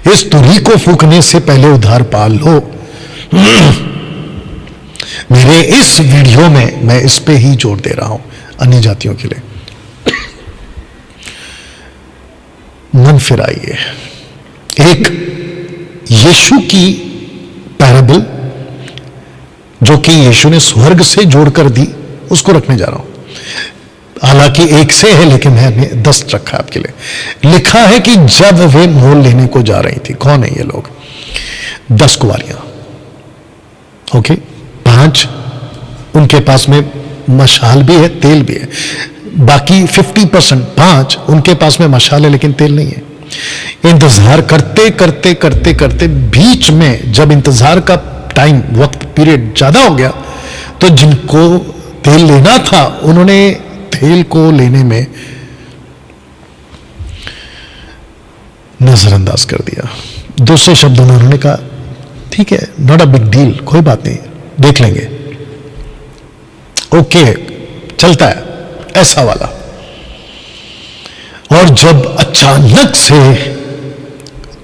Speaker 1: इस तुरी को फूकने से पहले उद्धार पा लो। मेरे इस वीडियो में मैं इस पे ही जोर दे रहा हूं, अन्य जातियों के लिए। मन फिराइए। एक यीशु की पैराबल जो कि यीशु ने स्वर्ग से जोड़कर दी, उसको रखने जा रहा हूं। हालांकि एक से है लेकिन मैंने 10 रखा है आपके लिए। लिखा है कि जब वे मोल लेने को जा रही थी, कौन है ये लोग? 10 कुंवारियां, ओके। 5 उनके पास में मशाल भी है, तेल भी है। बाकी 50%, 5 उनके पास में मशाल है लेकिन तेल नहीं है। इंतजार करते करते करते करते बीच में जब इंतजार का टाइम, वक्त पीरियड ज्यादा हो गया, तो जिनको तेल लेना था उन्होंने तेल को लेने में नजरअंदाज कर दिया। दूसरे शब्दों में उन्होंने कहा ठीक है, नॉट अ बिग डील, कोई बात नहीं, देख लेंगे, ओके चलता है, ऐसा वाला। और जब अचानक से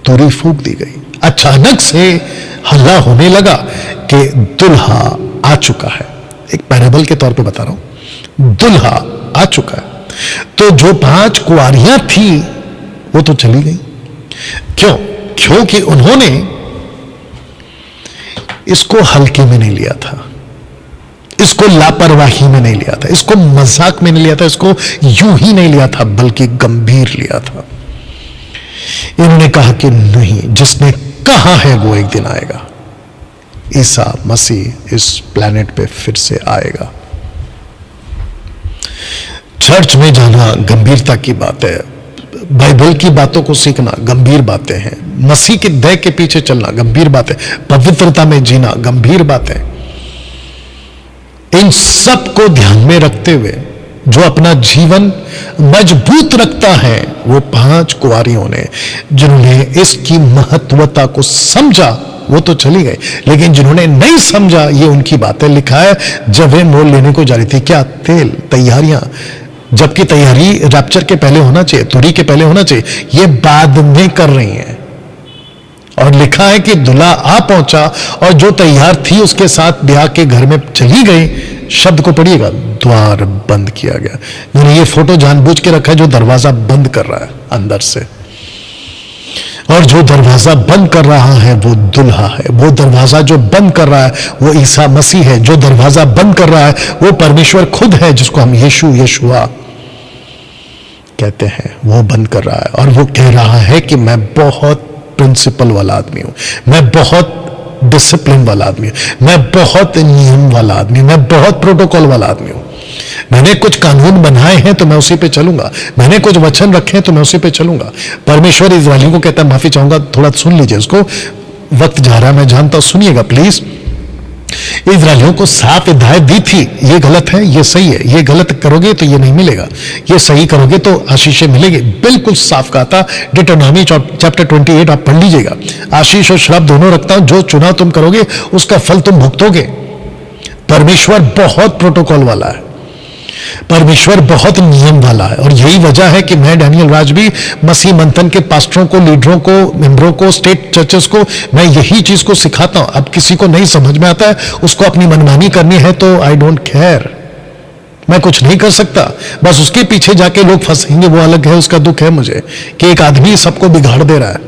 Speaker 1: तुरी फूक दी गई, अचानक से हल्ला होने लगा कि दुल्हा आ चुका है। एक पैराबल के तौर पे बता रहा हूं, दुल्हा आ चुका है। तो जो 5 कुंवारियां थी वो तो चली गई। क्यों? क्योंकि उन्होंने इसको हल्के में नहीं लिया था, इसको लापरवाही में नहीं लिया था, इसको मजाक में नहीं लिया था, इसको यूं ही नहीं लिया था, बल्कि गंभीर लिया था। इन्होंने कहा कि नहीं, जिसने कहा है वो एक दिन आएगा। ईसा मसीह इस प्लेनेट पे फिर से आएगा। चर्च में जाना गंभीरता की बात है, बाइबल की बातों को सीखना गंभीर बातें हैं, मसीह के दया के पीछे चलना गंभीर बात है, पवित्रता में जीना गंभीर बात है। इन सब को ध्यान में रखते हुए जो अपना जीवन मजबूत रखता है, वो 5 कुंवारियों ने, जिन्होंने इसकी महत्वता को समझा वो तो चली गई, लेकिन जिन्होंने नहीं समझा, ये उनकी बातें। लिखा है जब वे मोल लेने को जा रही थी, क्या तेल, तैयारियां, जबकि तैयारी रैप्चर के पहले होना चाहिए, तुरी के पहले होना चाहिए, ये बाद में कर रही हैं। और लिखा है कि दूल्हा आ पहुंचा और जो तैयार थी उसके साथ ब्याह के घर में चली गई। शब्द को पढ़िएगा, द्वार बंद किया गया। मैंने ये फोटो जानबूझ के रखा है जो दरवाजा बंद कर रहा है अंदर से, और जो दरवाजा बंद कर रहा है वो दुल्हा है। वो दरवाजा जो बंद कर रहा है वो ईसा मसीह है। जो दरवाजा बंद कर रहा है वो परमेश्वर खुद है, जिसको हम यशुआ कहते हैं। वो बंद कर रहा है और वो कह रहा है कि मैं बहुत प्रिंसिपल वाला आदमी हूं, मैं बहुत डिसिप्लिन वाला आदमी हूं, मैं बहुत नियम वाला आदमी हूं, मैं बहुत प्रोटोकॉल वाला आदमी हूं। मैंने कुछ कानून बनाए हैं तो मैं उसी पे चलूंगा, मैंने कुछ वचन रखे हैं तो मैं उसी पे चलूंगा। परमेश्वर इस्राएलियों को कहता है, माफी चाहूंगा, थोड़ा सुन लीजिए इसको, वक्त जा रहा है मैं जानता हूं, सुनिएगा प्लीज। इस्राएलियों को साफ हिदायत दी थी, ये गलत है, ये सही है, ये गलत करोगे तो ये नहीं मिलेगा, ये सही करोगे तो आशीषें मिलेगी, बिल्कुल साफ कहा था। डिटरनॉमी चैप्टर 28 आप पढ़ लीजिएगा। आशीष और श्राप दोनों रखता हूं, जो चुनाव तुम करोगे उसका फल तुम भुगतोगे। परमेश्वर बहुत प्रोटोकॉल वाला है, परमेश्वर बहुत नियम वाला है, और यही वजह है कि मैं डैनियल राज भी मसीह मंथन के पास्टरों को, लीडरों को, मेंबरों को, स्टेट चर्चेस को मैं यही चीज को सिखाता हूं। अब किसी को नहीं समझ में आता है, उसको अपनी मनमानी करनी है तो आई डोंट केयर, मैं कुछ नहीं कर सकता। बस उसके पीछे जाके लोग फंसेंगे वो अलग है, उसका दुख है मुझे कि एक आदमी सबको बिगाड़ दे रहा है।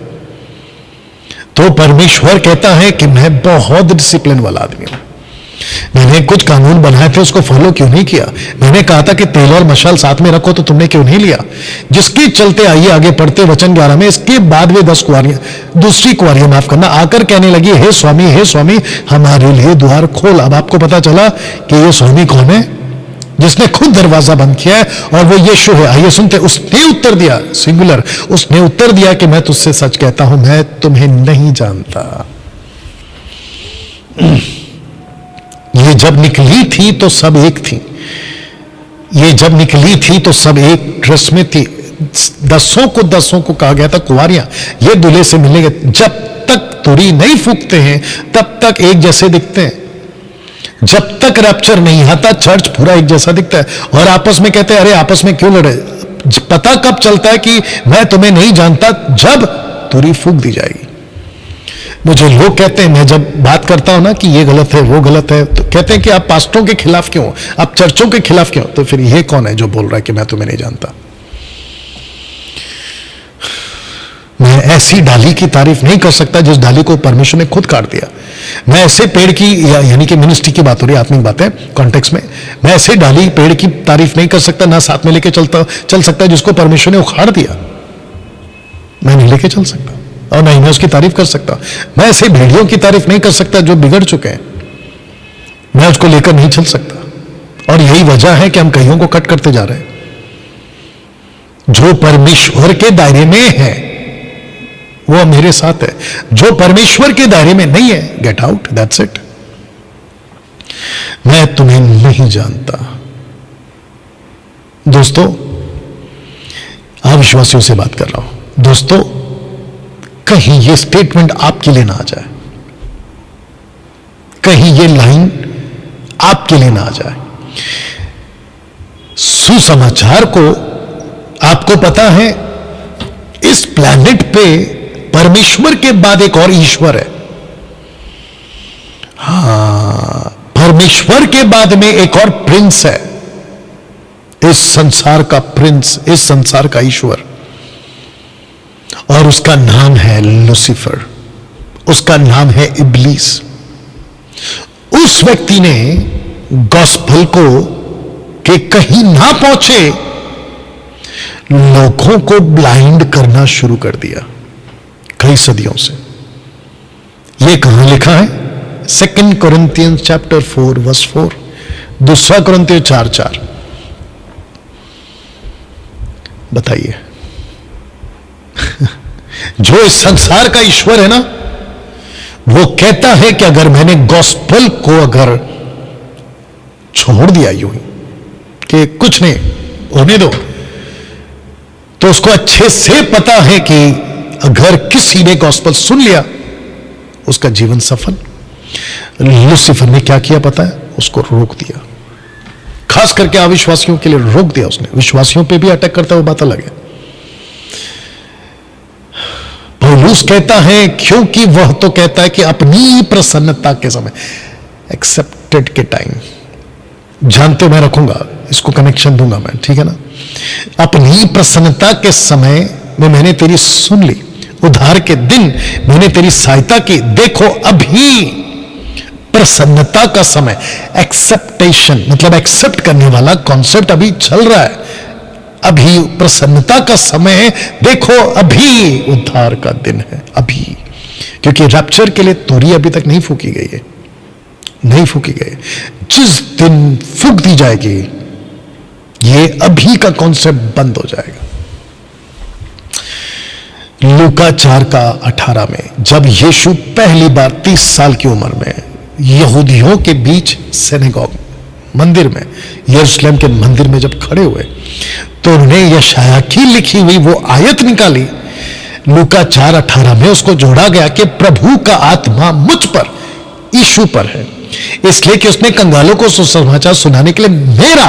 Speaker 1: तो परमेश्वर कहता है कि मैं बहुत डिसिप्लिन वाला आदमी हूं, मैंने कुछ कानून बनाए थे उसको फॉलो क्यों नहीं किया। मैंने कहा था कि तेल और मशाल साथ में रखो तो तुमने क्यों नहीं लिया। जिसके चलते आइए आगे पढ़ते वचन 11 में, इसके बाद वे 10 कुंवारियां, दूसरी कुंवारियां माफ करना, आकर कहने लगी, हे स्वामी हमारे लिए द्वार खोल। अब आपको पता चला कि ये स्वामी कौन है, जिसने खुद दरवाजा बंद किया है, और वो यीशु है। आइए सुनते, उसने उत्तर दिया, सिंगुलर, उसने उत्तर दिया कि मैं तुझसे सच कहता हूं, मैं तुम्हें नहीं जानता। ये जब निकली थी तो सब एक थी, ये जब निकली थी तो सब एक ड्रेस में थी। 10 को कहा गया था कुंवारियां, ये दूल्हे से मिलेंगे। जब तक तुरी नहीं फूकते हैं तब तक एक जैसे दिखते हैं, जब तक रैप्चर नहीं आता चर्च पूरा एक जैसा दिखता है। और आपस में कहते हैं, अरे आपस में क्यों लड़े। पता कब चलता है कि मैं तुम्हें नहीं जानता, जब तुरी फूक दी जाएगी। मुझे लोग कहते हैं, मैं जब बात करता हूं ना कि ये गलत है वो गलत है, तो कहते हैं कि आप पास्टरों के खिलाफ क्यों, आप चर्चों के खिलाफ क्यों। तो फिर ये कौन है जो बोल रहा है कि मैं तुम्हें नहीं जानता। मैं ऐसी डाली की तारीफ नहीं कर सकता जिस डाली को परमेश्वर ने खुद काट दिया। मैं ऐसे पेड़ की, यानी कि मिनिस्ट्री की बात हो रही है, आत्मिक बात है कॉन्टेक्स्ट में, मैं ऐसे डाली पेड़ की तारीफ नहीं कर सकता, ना साथ में लेके चल सकता जिसको परमेश्वर ने उखाड़ दिया। मैं नहीं लेके चल सकता और नहीं मैं उसकी तारीफ कर सकता। मैं ऐसे भेड़ियों की तारीफ नहीं कर सकता जो बिगड़ चुके हैं, मैं उसको लेकर नहीं चल सकता। और यही वजह है कि हम कईयों को कट करते जा रहे हैं। जो परमेश्वर के दायरे में है वो मेरे साथ है, जो परमेश्वर के दायरे में नहीं है, गेट आउट, दैट्स इट। मैं तुम्हें नहीं जानता। दोस्तों, अविश्वासियों से बात कर रहा हूं। दोस्तों, कहीं ये स्टेटमेंट आपके लिए ना आ जाए, कहीं ये लाइन आपके लिए ना आ जाए। सुसमाचार को, आपको पता है इस प्लैनेट पे परमेश्वर के बाद एक और ईश्वर है। हां, परमेश्वर के बाद में एक और प्रिंस है, इस संसार का प्रिंस, इस संसार का ईश्वर, और उसका नाम है लूसीफर, उसका नाम है इब्लीस। उस व्यक्ति ने गॉस्पेल को कि कहीं ना पहुंचे लोगों को ब्लाइंड करना शुरू कर दिया कई सदियों से। यह कहां लिखा है? 2 कोरिन्थियंस चैप्टर 4 वर्स 4, 2 कोरिन्थियंस 4:4। बताइए, जो इस संसार का ईश्वर है ना, वो कहता है कि अगर मैंने गॉस्पेल को अगर छोड़ दिया यूं ही कि कुछ नहीं होने दो, तो उसको अच्छे से पता है कि अगर किसी ने गॉस्पेल सुन लिया उसका जीवन सफल। लूसीफर ने क्या किया पता है? उसको रोक दिया, खास करके अविश्वासियों के लिए रोक दिया उसने। विश्वासियों पे भी अटैक करता है, वो बात अलग है। पौलुस कहता है, क्योंकि वह तो कहता है कि अपनी प्रसन्नता के समय, एक्सेप्टेड के टाइम, जानते हो मैं रखूंगा इसको, कनेक्शन दूंगा मैं, ठीक है ना। अपनी प्रसन्नता के समय में मैंने तेरी सुन ली, उद्धार के दिन मैंने तेरी सहायता की। देखो अभी प्रसन्नता का समय, एक्सेप्टेशन मतलब एक्सेप्ट करने वाला कॉन्सेप्ट अभी चल रहा है। अभी प्रसन्नता का समय है, देखो अभी उद्धार का दिन है, अभी। क्योंकि रैप्चर के लिए तोरी अभी तक नहीं फूकी गई है, नहीं फूकी गई। जिस दिन फूक दी जाएगी, ये अभी का कॉन्सेप्ट बंद हो जाएगा। लूका 4:18 में जब यीशु पहली बार 30 साल की उम्र में यहूदियों के बीच सिनेगॉग मंदिर में, यरूशलेम के मंदिर में जब खड़े हुए, तो उन्होंने यशायाह की लिखी हुई वो आयत निकाली। लूका 4:18 में उसको जोड़ा गया कि प्रभु का आत्मा मुझ पर, यीशु पर है, इसलिए कि उसने कंगालों को सुसमाचार सुनाने के लिए मेरा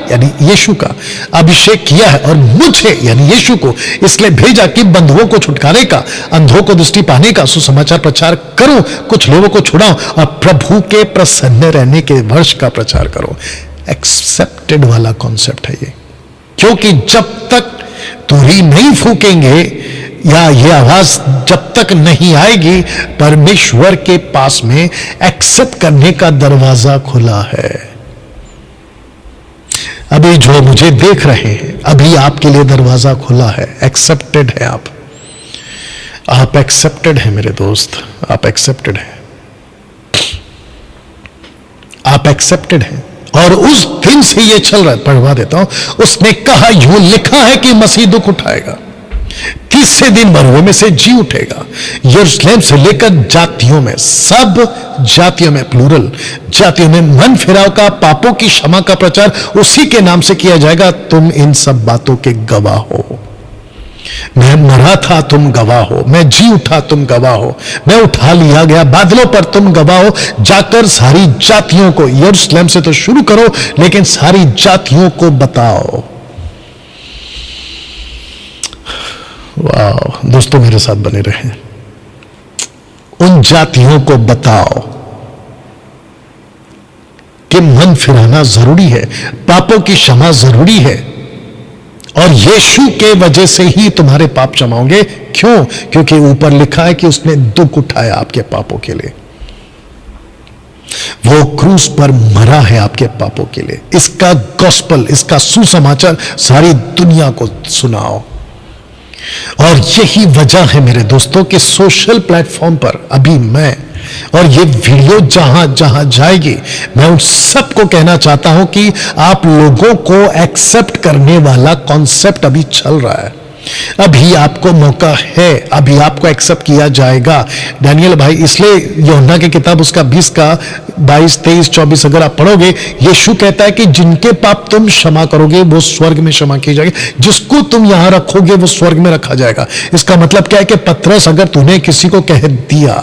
Speaker 1: यानी यीशु का अभिषेक किया है, और मुझे यानी यीशु को इसलिए भेजा कि बंधुओं को छुटकारे का, अंधों को दृष्टि पाने का सुसमाचार प्रचार करूं, कुछ लोगों को छुड़ाऊं, और प्रभु के प्रसन्न रहने के वर्ष का प्रचार करूं। एक्सेप्टेड वाला कॉन्सेप्ट है ये, क्योंकि जब तक तुरी नहीं फूकेंगे या ये आवाज जब तक नहीं आएगी, परमेश्वर के पास में एक्सेप्ट करने का दरवाजा खुला है। अभी जो मुझे देख रहे हैं, अभी आपके लिए दरवाजा खुला है, एक्सेप्टेड है आप एक्सेप्टेड है मेरे दोस्त, आप एक्सेप्टेड है, आप एक्सेप्टेड है। और उस दिन से ये चल रहा है, पढ़वा देता हूं। उसने कहा, यूं लिखा है कि मसीह दुख उठाएगा, तीसरे दिन मरुओं में से जी उठेगा, यरूशलेम से लेकर जातियों में, सब जातियों में, प्लूरल जातियों में मन फिराव का, पापों की क्षमा का प्रचार उसी के नाम से किया जाएगा। तुम इन सब बातों के गवाह हो। मैं मरा था, तुम गवाह हो। मैं जी उठा, तुम गवाह हो। मैं उठा लिया गया बादलों पर, तुम गवाह हो। जाकर सारी जातियों को, यरूशलेम से तो शुरू करो, लेकिन सारी जातियों को बताओ। वाह दोस्तों, मेरे साथ बने रहें। उन जातियों को बताओ कि मन फिराना जरूरी है, पापों की क्षमा जरूरी है, और यीशु के वजह से ही तुम्हारे पाप क्षमा होंगे। क्यों? क्योंकि ऊपर लिखा है कि उसने दुख उठाया आपके पापों के लिए, वो क्रूस पर मरा है आपके पापों के लिए। इसका गॉस्पल, इसका सुसमाचार सारी दुनिया को सुनाओ। और यही वजह है मेरे दोस्तों कि सोशल प्लेटफॉर्म पर अभी मैं और ये वीडियो जहां जहां जाएगी, मैं उन सबको कहना चाहता हूं कि आप लोगों को एक्सेप्ट करने वाला कॉन्सेप्ट अभी चल रहा है। अभी आपको मौका है, अभी आपको एक्सेप्ट किया जाएगा। डैनियल भाई, इसलिए यूहन्ना की किताब उसका 20 का 22, 23, 24 अगर आप पढ़ोगे, यीशु कहता है कि जिनके पाप तुम क्षमा करोगे वो स्वर्ग में क्षमा किए जाएंगे, जिसको तुम यहां रखोगे वो स्वर्ग में रखा जाएगा। इसका मतलब क्या है कि पतरस, अगर तूने किसी को कह दिया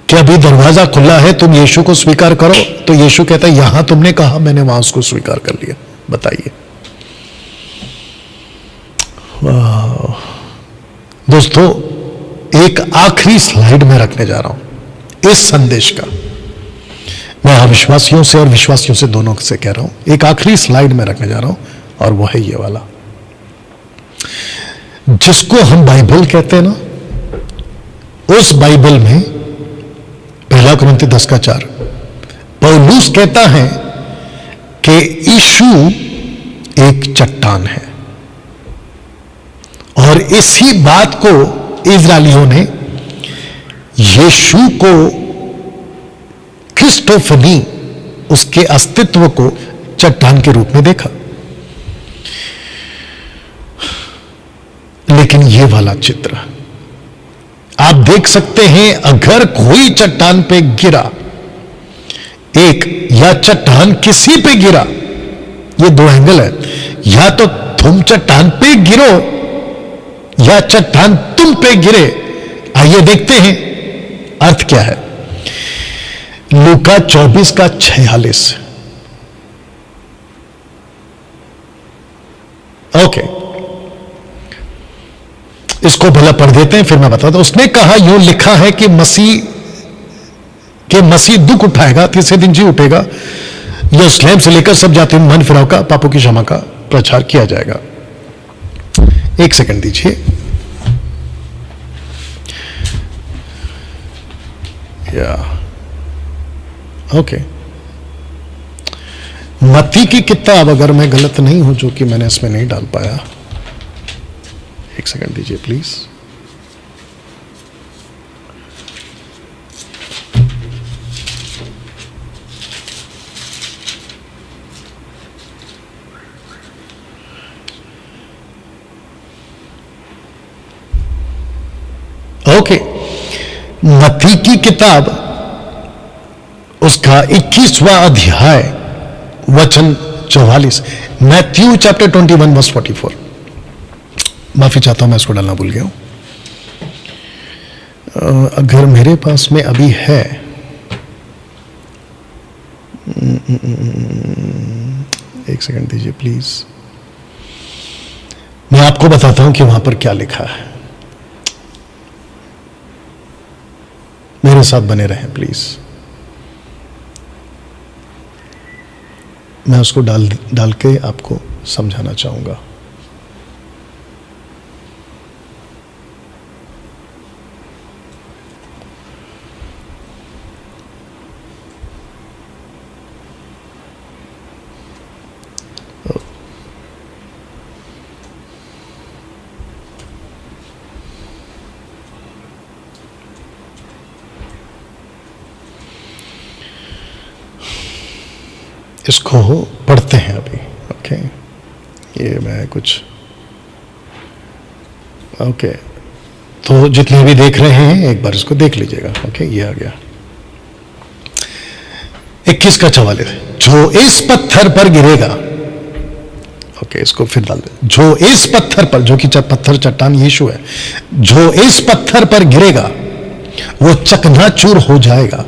Speaker 1: कि अभी दरवाजा खुला है, तुम यीशु को स्वीकार करो, तो यीशु कहता है यहां तुमने कहा, मैंने वहां उसको स्वीकार कर लिया। बताइए। दोस्तों, एक आखिरी स्लाइड में रखने जा रहा हूं इस संदेश का। मैं अविश्वासियों से और विश्वासियों से दोनों से कह रहा हूं, एक आखिरी स्लाइड में रखने जा रहा हूं, और वह है ये वाला, जिसको हम बाइबल कहते हैं ना। उस बाइबल में 1 कुरिन्थी 10:4 पौलुस कहता है कि यीशु एक चट्टान है, और इसी बात को इजरायलियों ने यीशु को, क्रिस्टोफनी, उसके अस्तित्व को चट्टान के रूप में देखा। लेकिन यह वाला चित्र आप देख सकते हैं, अगर कोई चट्टान पे गिरा, एक या चट्टान किसी पे गिरा, ये दो एंगल है, या तो तुम चट्टान पे गिरो या चट्टान तुम पे गिरे। आइए देखते हैं अर्थ क्या है। लूका 24:46। ओके, इसको भला पढ़ देते हैं, फिर मैं बताता हूं। उसने कहा, यूं लिखा है कि मसीह दुख उठाएगा, तीसरे दिन जी उठेगा, यरूशलेम से लेकर सब जातियों में मन फिराव का, पापों की क्षमा का प्रचार किया जाएगा। एक सेकंड दीजिए। ओके, मत्ती की किताब, अगर मैं गलत नहीं हूं, जो कि मैंने इसमें नहीं डाल पाया, एक सेकंड दीजिए प्लीज। ओके, मत्ती की किताब उसका 21वां अध्याय वचन 44, मैथ्यू चैप्टर 21 वर्स 44। माफी चाहता हूं, मैं इसको डालना भूल गया हूं। अगर मेरे पास में अभी है, एक सेकंड दीजिए प्लीज, मैं आपको बताता हूं कि वहां पर क्या लिखा है। मेरे साथ बने रहें प्लीज, मैं उसको डाल के आपको समझाना चाहूंगा। इसको पढ़ते हैं अभी। ओके, ये मैं कुछ ओके, तो जितने भी देख रहे हैं एक बार इसको देख लीजिएगा। ओके, ये आ गया 21 का 44, जो इस पत्थर पर गिरेगा। ओके, इसको फिर डाल दे। जो इस पत्थर पर, जो कि पत्थर चट्टान यीशु है, जो इस पत्थर पर गिरेगा वो चकनाचूर हो जाएगा,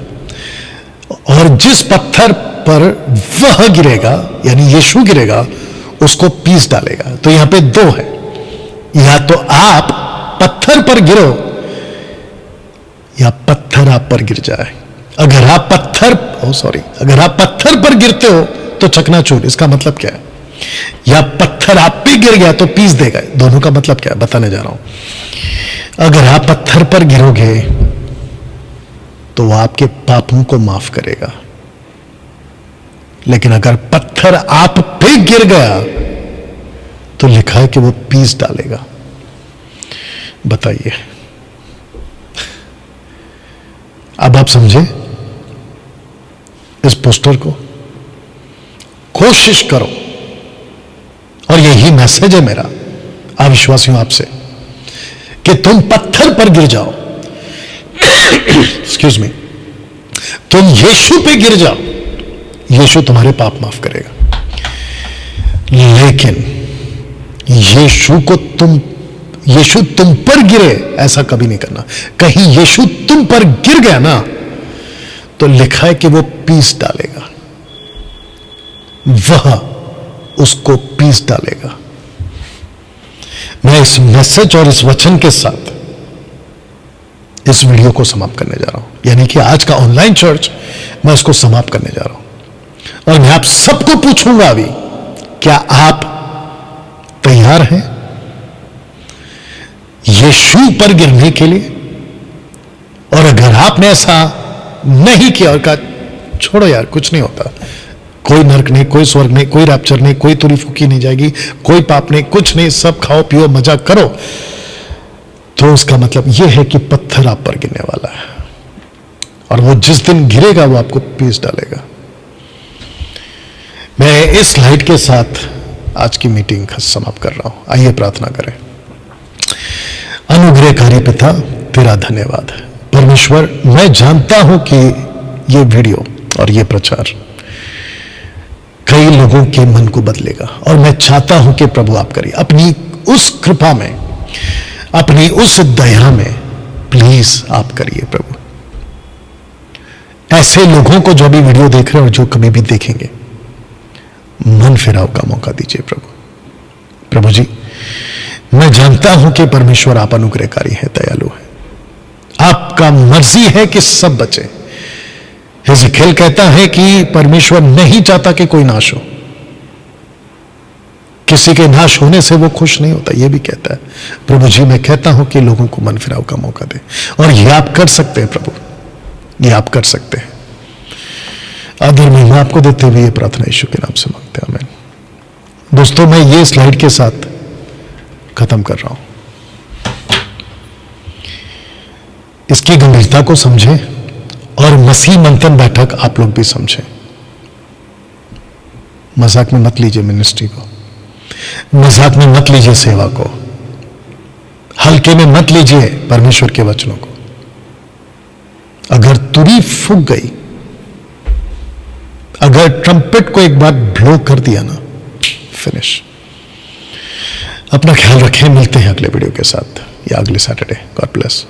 Speaker 1: और जिस पत्थर पर वह गिरेगा यानी यीशु गिरेगा उसको पीस डालेगा। तो यहां पे दो है, या तो आप पत्थर पर गिरो या पत्थर आप पर गिर जाए। अगर आप पत्थर पर गिरते हो तो चकनाचूर, इसका मतलब क्या है? या पत्थर आप पे गिर गया तो पीस देगा। दोनों का मतलब क्या है बताने जा रहा हूं। अगर आप पत्थर पर गिरोगे तो वो आपके पापों को माफ करेगा, लेकिन अगर पत्थर आप पे गिर गया तो लिखा है कि वो पीस डालेगा। बताइए, अब आप समझे इस पोस्टर को? कोशिश करो, और यही मैसेज है मेरा अविश्वासियों आपसे, कि तुम पत्थर पर गिर जाओ, एक्सक्यूज मी, तुम यीशु पे गिर जाओ, यीशु तुम्हारे पाप माफ करेगा। लेकिन यीशु तुम पर गिरे ऐसा कभी नहीं करना। कहीं यीशु तुम पर गिर गया ना तो लिखा है कि वो पीस डालेगा, वह उसको पीस डालेगा। मैं इस मैसेज और इस वचन के साथ इस वीडियो को समाप्त करने जा रहा हूं, यानी कि आज का ऑनलाइन चर्च मैं इसको समाप्त करने जा रहा हूं। और मैं आप सबको पूछूंगा अभी, क्या आप तैयार हैं यीशु पर गिरने के लिए? और अगर आपने ऐसा नहीं किया और कहा छोड़ो यार कुछ नहीं होता, कोई नरक नहीं, कोई स्वर्ग नहीं, कोई रैप्चर नहीं, कोई तुरी फूकी नहीं जाएगी, कोई पाप नहीं, कुछ नहीं, सब खाओ पियो मजा करो, तो उसका मतलब यह है कि पत्थर आप पर गिरने वाला है, और वो जिस दिन गिरेगा वो आपको पीस डालेगा। मैं इस स्लाइड के साथ आज की मीटिंग समाप्त कर रहा हूं। आइए प्रार्थना करें। अनुग्रहकारी पिता, तेरा धन्यवाद। परमेश्वर, मैं जानता हूं कि ये वीडियो और ये प्रचार कई लोगों के मन को बदलेगा, और मैं चाहता हूं कि प्रभु आप करिए अपनी उस कृपा में, अपनी उस दया में, प्लीज आप करिए प्रभु। ऐसे लोगों को जो भी वीडियो देख रहे हैं और जो कभी भी देखेंगे, मन फिराव का मौका दीजिए प्रभु। प्रभु जी, मैं जानता हूं कि परमेश्वर आप अनुग्रहकारी है, दयालु है, आपका मर्जी है कि सब बचे। हिजकिय्याह कहता है कि परमेश्वर नहीं चाहता कि कोई नाश हो, किसी के नाश होने से वो खुश नहीं होता, ये भी कहता है। प्रभु जी, मैं कहता हूं कि लोगों को मन फिराव का मौका दे, और ये आप कर सकते हैं प्रभु, ये आप कर सकते हैं। आदर महिमा आपको देते हुए ये प्रार्थना यीशु के नाम से मांगते हैं, आमीन। दोस्तों, मैं ये स्लाइड के साथ खत्म कर रहा हूं। इसकी गंभीरता को समझें और मसीह मंथन बैठक आप लोग भी समझें। मजाक में मत लीजिए मिनिस्ट्री को, मजाक में मत लीजिए सेवा को। हल्के में मत लीजिए परमेश्वर के वचनों को। अगर तुरी फूक गई, अगर ट्रम्पेट को एक बार ब्लो कर दिया ना, फिनिश। अपना ख्याल रखें, मिलते हैं अगले वीडियो के साथ या अगले सैटरडे। God bless.